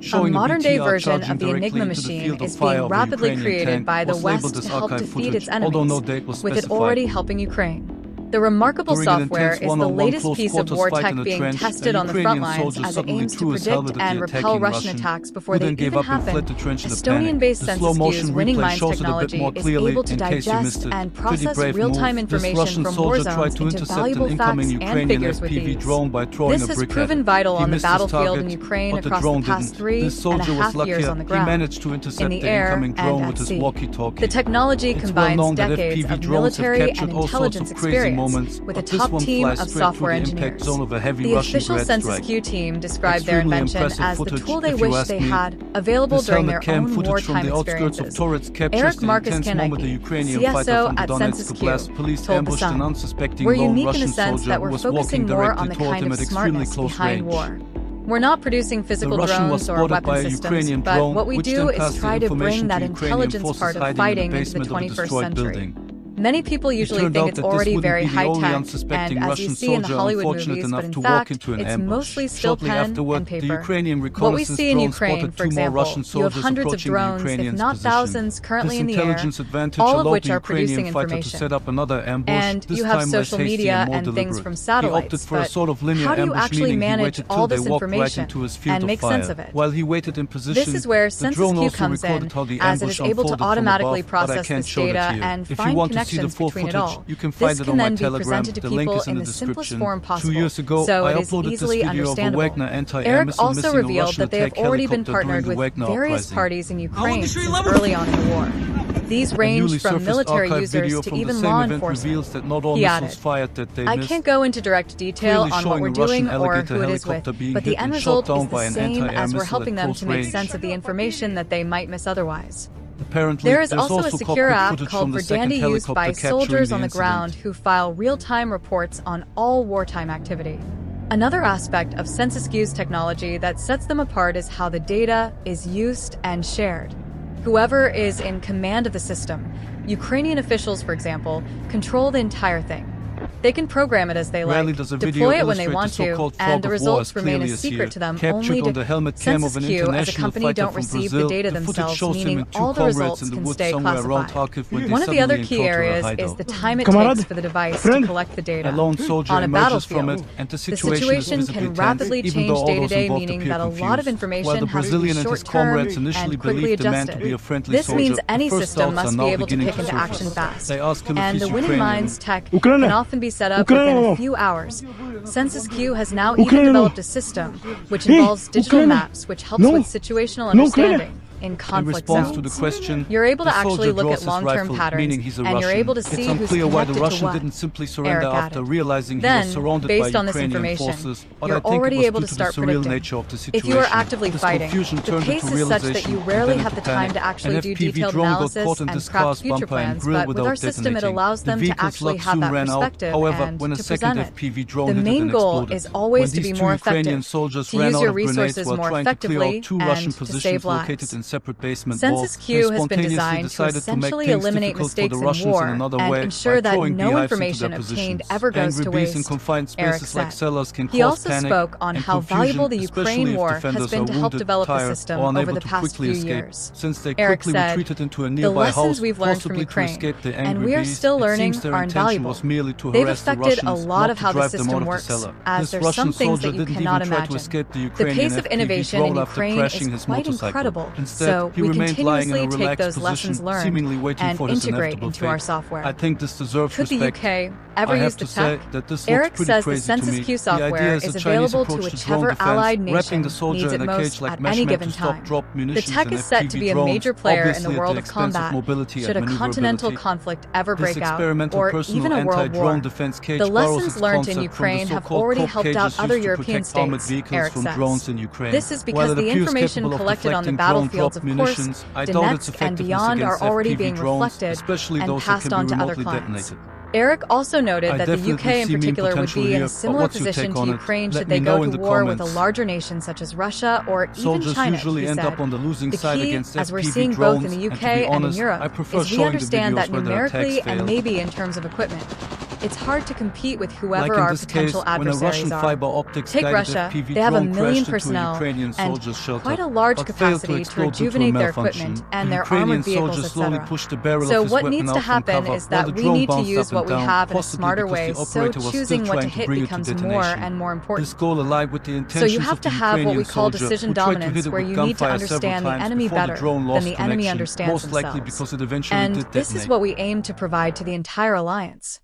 A modern-day version of the Enigma machine is being rapidly created by the West to help defeat its enemies, with it already helping Ukraine. The remarkable software is the latest piece of war tech being tested on the front lines as it aims to predict and repel Russian attacks before they even happen. Estonian-based Census-Q's winning minds technology is able to digest and process real-time information from war zones into valuable facts and figures with ease. This has proven vital on the battlefield in Ukraine across the past 3.5 years on the ground, in the air and at sea. The technology combines decades of military and intelligence experience with a top team of software engineers. The official Census-Q team described their invention as the tool they wish they had available during their own wartime experiences. Eric Marcus Kaneki, CSO at Census-Q, told The Sun, "We're unique in the sense that we're focusing more on the kind of smartness behind war. We're not producing physical drones or weapon systems, but what we do is try to bring that intelligence part of fighting into the 21st century." Many people usually think it's already very high-tech, and as you see in the Hollywood movies, but in fact, it's mostly still pen and paper. What we see in Ukraine, for example, you have hundreds of drones, if not thousands, currently in the air, all of which are producing information. And you have social media and things from satellites, but how do you actually manage all this information and make sense of it? This is where Census-Q comes in, as it is able to automatically process this data and find connections between it all. This can then be presented to people in the simplest form possible, so it is easily understandable. Eric also revealed that they have already been partnered with various parties in Ukraine since early on in the war. These range from military users to even law enforcement. He added, "I can't go into direct detail on what we're doing or who it is with, but the end result is the same as we're helping them to make sense of the information that they might miss otherwise." There is also a secure app called Verdandi used by soldiers on the ground who file real-time reports on all wartime activity. Another aspect of Census-Q's technology that sets them apart is how the data is used and shared. Whoever is in command of the system, Ukrainian officials, for example, control the entire thing. They can program it as they like, deploy it when they want to, and the results remain a secret to them only to Census-Q as a company don't receive the data themselves, meaning all the results can stay classified. One of the other key areas is the time it takes for the device to collect the data. On a battlefield, the situation can rapidly change day to day, meaning that a lot of information has to be short-term and quickly adjusted. This means any system must be able to kick into action fast, and the winning minds tech can often be set up within a few hours. Census-Q has now even developed a system which involves digital maps, which helps with situational understanding in conflict zones. You're able to actually look at long-term patterns, and you're able to see who's connected to what, Eric added. Then, based on this information, you're already able to start predicting. If you are actively fighting, the pace is such that you rarely have the time to actually do detailed analysis and craft future plans, but with our system it allows them to actually have that perspective and to present it. The main goal is always to be more effective, to use your resources more effectively, and to save lives. Census-Q has been designed to essentially eliminate mistakes in war and ensure that no information obtained ever goes to waste, Eric said. He also spoke on how valuable the Ukraine war has been to help develop the system over the past few years. Eric said, "The lessons we've learned from Ukraine, and we are still learning, are invaluable. They've affected a lot of how the system works, as there's some things that you cannot imagine. The pace of innovation in Ukraine is quite incredible. So we continuously take those lessons learned and integrate into our software." Could the UK ever use the tech? Eric says the Census-Q software is available to whichever allied nation needs it most at any given time. The tech is set to be a major player in the world of combat should a continental conflict ever break out, or even a world war. The lessons learned in Ukraine have already helped out other European states, Eric says. This is because the information collected on the battlefields of Kursk, Donetsk, and beyond are already being reflected and passed on to other clients. Eric also noted that the UK in particular would be in a similar position to Ukraine should they go to war with a larger nation such as Russia or even China, he said. The key, as we're seeing both in the UK and in Europe, is we understand that numerically and maybe in terms of equipment, it's hard to compete with whoever our potential adversaries are. Take Russia, they have 1 million personnel and quite a large capacity to rejuvenate their equipment and their armored vehicles, etc. So what needs to happen is that we need to use what we have in a smarter way, so choosing what to hit becomes more and more important. So you have to have what we call decision dominance, where you need to understand the enemy better than the enemy understands themselves. And this is what we aim to provide to the entire alliance.